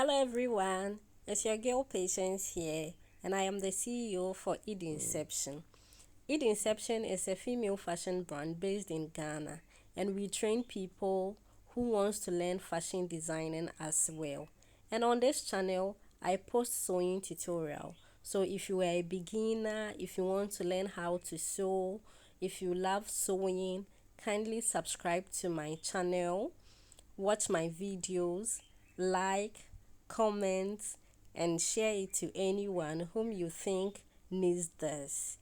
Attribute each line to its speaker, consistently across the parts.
Speaker 1: Hello everyone, it's your girl Patience here, and I am the CEO for Inception. Inception is a female fashion brand based in Ghana, and we train people who wants to learn fashion designing as well. And on this channel, I post sewing tutorial. So if you are a beginner, if you want to learn how to sew, if you love sewing, kindly subscribe to my channel, watch my videos, like, comment, and share it to anyone whom you think needs this.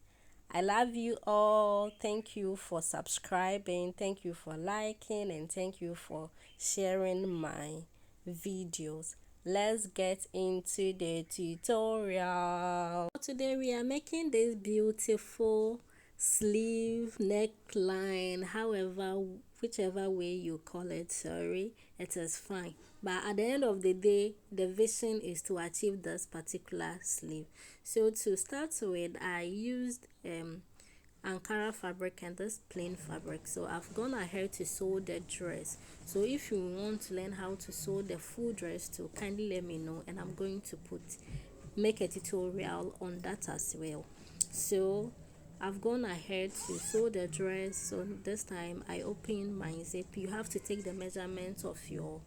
Speaker 1: I love you all. Thank you for subscribing, thank you for liking, and thank you for sharing my videos. Let's get into the tutorial. Today we are making this beautiful sleeve neckline, however, whichever way you call it, sorry, it is fine. But at the end of the day, the vision is to achieve this particular sleeve. So to start with, I used Ankara fabric and this plain fabric. So I've gone ahead to sew the dress. So if you want to learn how to sew the full dress too, kindly let me know, and I'm going to make a tutorial on that as well. So I've gone ahead to sew the dress. So this time I open my zip. You have to take the measurements of your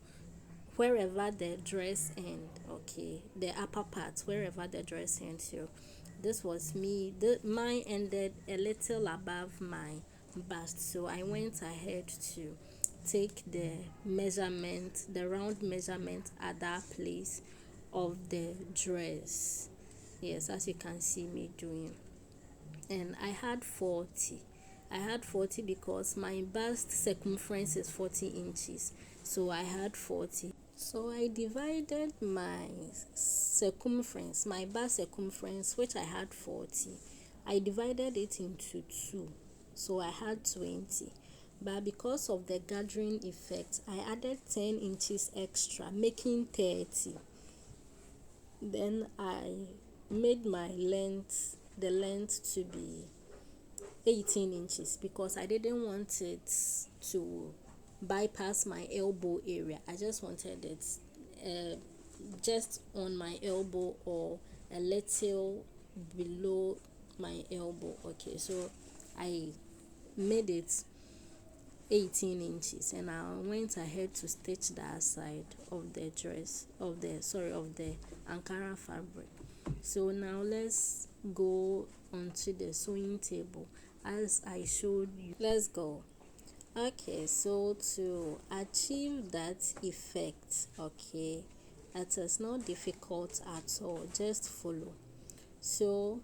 Speaker 1: wherever the dress end, okay, the upper part, wherever the dress ends. So this was me. Mine ended a little above my bust, so I went ahead to take the measurement, the round measurement at that place of the dress. Yes, as you can see me doing. And I had 40 because my bust circumference is 40 inches, so I had 40. So I divided my circumference, my bust circumference, which I had 40, I divided it into two, so I had 20. But because of the gathering effect, I added 10 inches extra, making 30. Then I made my length, the length to be 18 inches, because I didn't want it to bypass my elbow area. I just wanted it just on my elbow or a little below my elbow. Okay, so I made it 18 inches, and I went ahead to stitch that side of the dress, of the Ankara fabric. So now let's go onto the sewing table as I showed you. Let's go. Okay, so to achieve that effect, okay, it is not difficult at all, just follow. So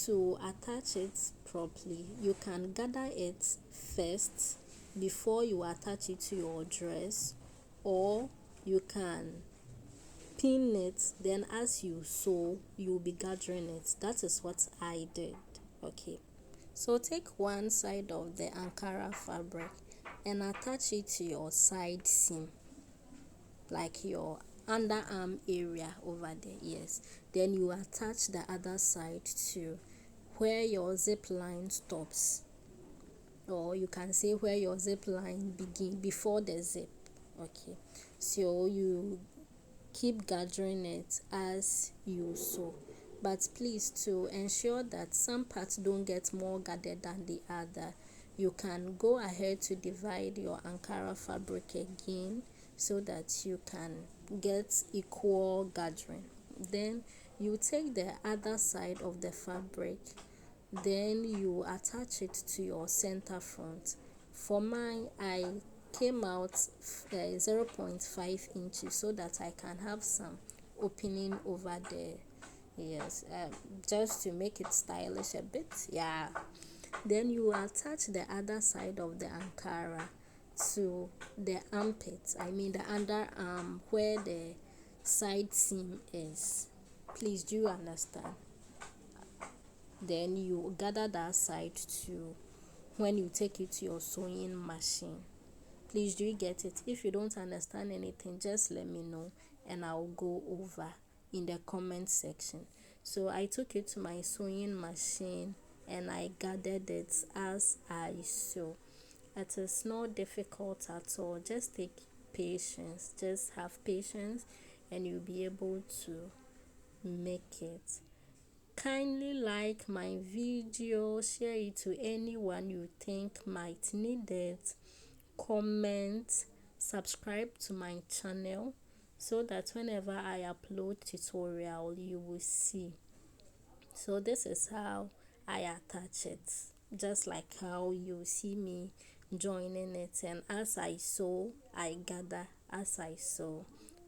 Speaker 1: to attach it properly, you can gather it first before you attach it to your dress, or you can pin it, then as you sew you'll be gathering it. That is what I did. Okay, so take one side of the Ankara fabric and attach it to your side seam, like your underarm area over there. Yes, then you attach the other side to where your zip line stops, or you can say where your zip line begin before the zip. Okay, so you keep gathering it as you sew, but please, to ensure that some parts don't get more gathered than the other, you can go ahead to divide your Ankara fabric again so that you can get equal gathering. Then you take the other side of the fabric, then you attach it to your center front. For mine, I came out 0.5 inches so that I can have some opening over there. Yes, just to make it stylish a bit. Yeah, then you attach the other side of the Ankara to the armpit, I mean the underarm, where the side seam is. Please, do you understand? Then you gather that side too when you take it to your sewing machine. Please, do you get it? If you don't understand anything, just let me know and I'll go over in the comment section. So I took it to my sewing machine and I gathered it as I sew. It is not difficult at all. Just take patience, just have patience, and you'll be able to make it. Kindly like my video, share it to anyone you think might need it, comment, subscribe to my channel so that whenever I upload tutorial you will see. So this is how I attach it, just like how you see me joining it, and as I sew I gather, as I sew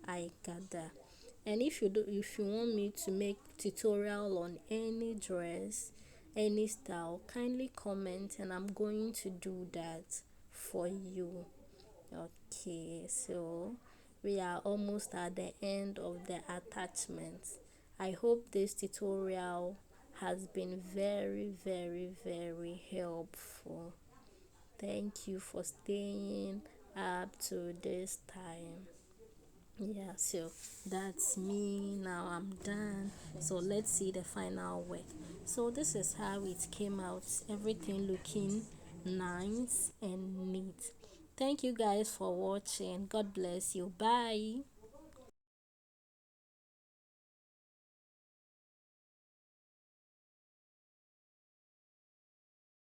Speaker 1: I gather. And if you want me to make tutorial on any dress, any style, kindly comment and I'm going to do that for you. Okay, so we are almost at the end of the attachment. I hope this tutorial has been very, very, very helpful. Thank you for staying up to this time. Yeah, so that's me. Now I'm done. So let's see the final work. So this is how it came out, everything looking nice and neat. Thank you guys for watching. God bless you. Bye.